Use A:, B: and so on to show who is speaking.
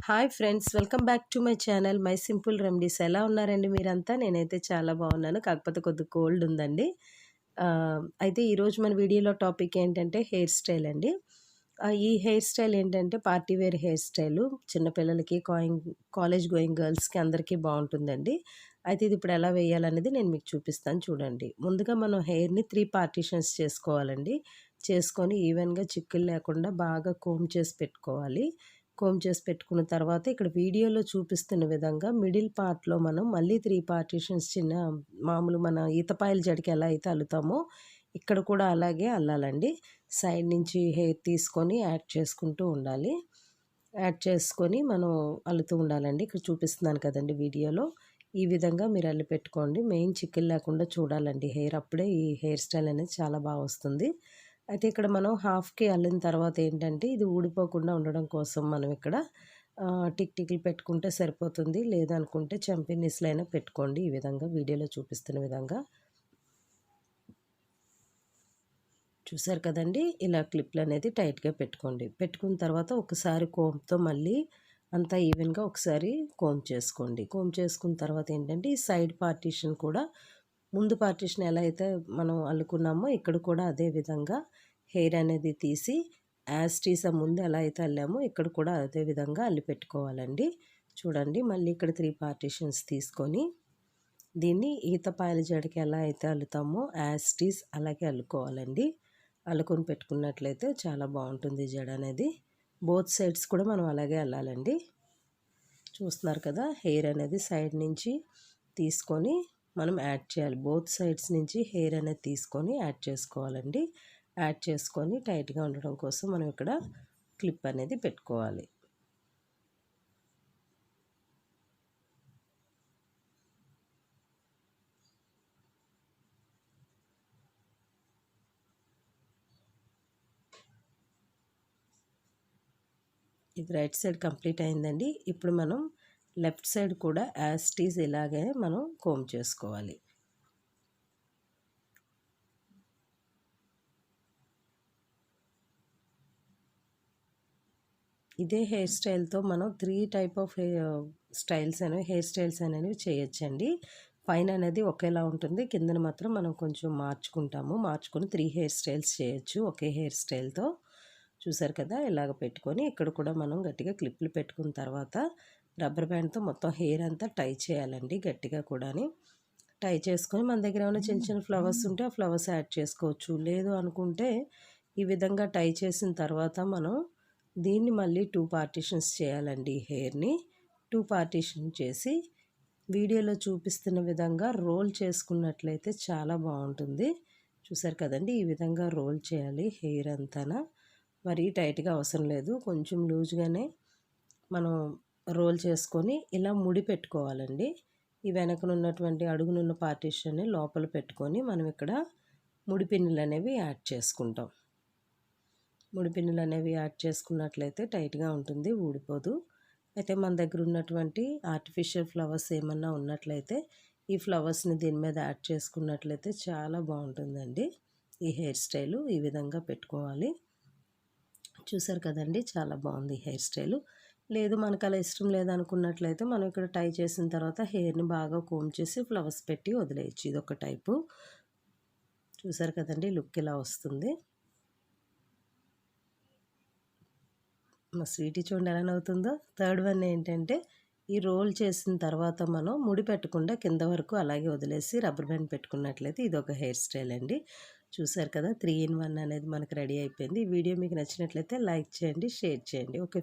A: Hi friends, welcome back to my channel my simple remedies. ఎలా ఉన్నారండి మీరంతా? నేనైతే చాలా బాగున్నాను. కాకపోతే కొద్దిగా కోల్డ్ ఉందండి. అయితే ఈరోజు మన వీడియోలో టాపిక్ ఏంటంటే హెయిర్ స్టైల్ అండి. ఈ హెయిర్ స్టైల్ ఏంటంటే పార్టీ వేర్ హెయిర్ స్టైలు. చిన్నపిల్లలకి, కాలేజ్ గోయింగ్ గర్ల్స్కి అందరికీ బాగుంటుందండి. అయితే ఇది ఇప్పుడు ఎలా వేయాలనేది నేను మీకు చూపిస్తాను చూడండి. ముందుగా మనం హెయిర్ని 3 పార్టీషన్స్ చేసుకోవాలండి. చేసుకొని ఈవెన్గా చిక్కులు లేకుండా బాగా కోమ్ చేసి పెట్టుకోవాలి. కోమ్ చేసి పెట్టుకున్న తర్వాత ఇక్కడ వీడియోలో చూపిస్తున్న విధంగా మిడిల్ పార్ట్‌లో మనం మళ్ళీ 3 పార్టిషన్స్ మామూలు మన ఈతపాయల జడకి ఎలా అయితే అల్లుతామో ఇక్కడ కూడా అలాగే అల్లాలండి. సైడ్ నుంచి హెయిర్ తీసుకొని యాడ్ చేసుకుంటూ ఉండాలి. యాడ్ చేసుకొని మనం అల్లుతూ ఉండాలండి. ఇక్కడ చూపిస్తున్నాను కదండీ వీడియోలో. ఈ విధంగా మీరు అల్లి పెట్టుకోండి. మెయిన్ చిక్కులు లేకుండా చూడాలండి హెయిర్. అప్పుడే ఈ హెయిర్ స్టైల్ అనేది చాలా బాగా వస్తుంది. అయితే ఇక్కడ మనం హాఫ్‌కి అల్లిన తర్వాత ఏంటంటే ఇది ఊడిపోకుండా ఉండడం కోసం మనం ఇక్కడ టిక్‌లు పెట్టుకుంటే సరిపోతుంది. లేదనుకుంటే చెంపినీస్‌లైనా పెట్టుకోండి. ఈ విధంగా వీడియోలో చూపిస్తున్న విధంగా. చూసారు కదండీ! ఇలా క్లిప్‌లనేది టైట్‌గా పెట్టుకోండి. పెట్టుకున్న తర్వాత ఒకసారి కోంబ్‌తో మళ్ళీ అంతా ఈవెన్‌గా ఒకసారి కోంబ్ చేసుకోండి. కోంబ్ చేసుకున్న తర్వాత ఏంటంటే ఈ సైడ్ పార్టిషన్ కూడా ముందు పార్టిషన్ ఎలా అయితే మనం అల్లుకున్నామో ఇక్కడ కూడా అదే విధంగా హెయిర్ అనేది తీసి ముందు ఎలా అయితే అల్లామో ఇక్కడ కూడా అదే విధంగా అల్లి పెట్టుకోవాలండి. చూడండి, మళ్ళీ ఇక్కడ 3 పార్టిషన్స్ తీసుకొని దీన్ని ఈతపాయల జడకి ఎలా అయితే అల్లుతామో అలాగే అల్లుకోవాలండి. అల్లుకొని పెట్టుకున్నట్లయితే చాలా బాగుంటుంది జడ అనేది. బోత్ సైడ్స్ కూడా మనం అలాగే అల్లాలండి. చూస్తున్నారు కదా, హెయిర్ అనేది సైడ్ నుంచి తీసుకొని మనం యాడ్ చేయాలి. బోత్ సైడ్స్ నుంచి హెయిర్ అనేది తీసుకొని యాడ్ చేసుకోవాలండి. యాడ్ చేసుకొని టైట్గా ఉండడం కోసం మనం ఇక్కడ క్లిప్ అనేది పెట్టుకోవాలి. ఇది రైట్ సైడ్ కంప్లీట్ అయిందండి. ఇప్పుడు మనం లెఫ్ట్ సైడ్ కూడా ఇలాగే మనం కోమ్ చేసుకోవాలి. ఇదే హెయిర్ స్టైల్తో మనం 3 టైప్ ఆఫ్ హెయిర్ స్టైల్స్ అనేవి చేయొచ్చండి. పైన అనేది ఒకేలా ఉంటుంది, కిందన మాత్రం మనం కొంచెం మార్చుకొని 3 హెయిర్ స్టైల్స్ చేయొచ్చు ఒకే హెయిర్ స్టైల్తో. చూసారు కదా, ఇలాగ పెట్టుకొని ఇక్కడ కూడా మనం గట్టిగా క్లిప్లు పెట్టుకున్న తర్వాత రబ్బర్ బ్యాండ్తో మొత్తం హెయిర్ అంతా టై చేయాలండి గట్టిగా కూడాని. టై చేసుకొని మన దగ్గర ఏమైనా చిన్న చిన్న ఫ్లవర్స్ ఉంటే ఆ ఫ్లవర్స్ యాడ్ చేసుకోవచ్చు. లేదు అనుకుంటే ఈ విధంగా టై చేసిన తర్వాత మనం దీన్ని మళ్ళీ 2 పార్టిషన్స్ చేయాలండి. హెయిర్ని 2 పార్టిషన్ చేసి వీడియోలో చూపిస్తున్న విధంగా రోల్ చేసుకున్నట్లయితే చాలా బాగుంటుంది. చూసారు కదండి, ఈ విధంగా రోల్ చేయాలి హెయిర్ అంతానా. మరీ టైట్గా అవసరం లేదు, కొంచెం లూజ్గానే మనం రోల్ చేసుకొని ఇలా ముడి పెట్టుకోవాలండి. ఈ వెనకనున్నటువంటి అడుగునున్న పార్టిషన్ని లోపల పెట్టుకొని మనం ఇక్కడ ముడిపిన్నులు అనేవి యాడ్ చేసుకుంటాం. ముడిపిన్నులు అనేవి యాడ్ చేసుకున్నట్లయితే టైట్గా ఉంటుంది, ఊడిపోదు. అయితే మన దగ్గర ఉన్నటువంటి ఆర్టిఫిషియల్ ఫ్లవర్స్ ఏమన్నా ఉన్నట్లయితే ఈ ఫ్లవర్స్ని దీని మీద యాడ్ చేసుకున్నట్లయితే చాలా బాగుంటుందండి. ఈ హెయిర్ స్టైలు ఈ విధంగా పెట్టుకోవాలి. చూసారు కదండి, చాలా బాగుంది హెయిర్ స్టైలు. లేదు మనకు అలా ఇష్టం లేదనుకున్నట్లయితే మనం ఇక్కడ టై చేసిన తర్వాత హెయిర్ని బాగా కోమ్ చేసి ఫ్లవర్స్ పెట్టి వదిలేయచ్చు. ఇదొక టైపు. చూసారు కదండి, లుక్ ఇలా వస్తుంది. మా స్వీటీ చూడండి ఎలా నవ్వుతుందో. థర్డ్ వన్ ఏంటంటే ఈ రోల్ చేసిన తర్వాత మనం ముడి పెట్టకుండా కింద వరకు అలాగే వదిలేసి రబ్బర్ బ్యాండ్ పెట్టుకున్నట్లయితే ఇదొక హెయిర్ స్టైల్ అండి. చూసారు కదా, 3 in 1 అనేది మనకు రెడీ అయిపోయింది. ఈ వీడియో మీకు నచ్చినట్లయితే లైక్ చేయండి, షేర్ చేయండి. ఓకే.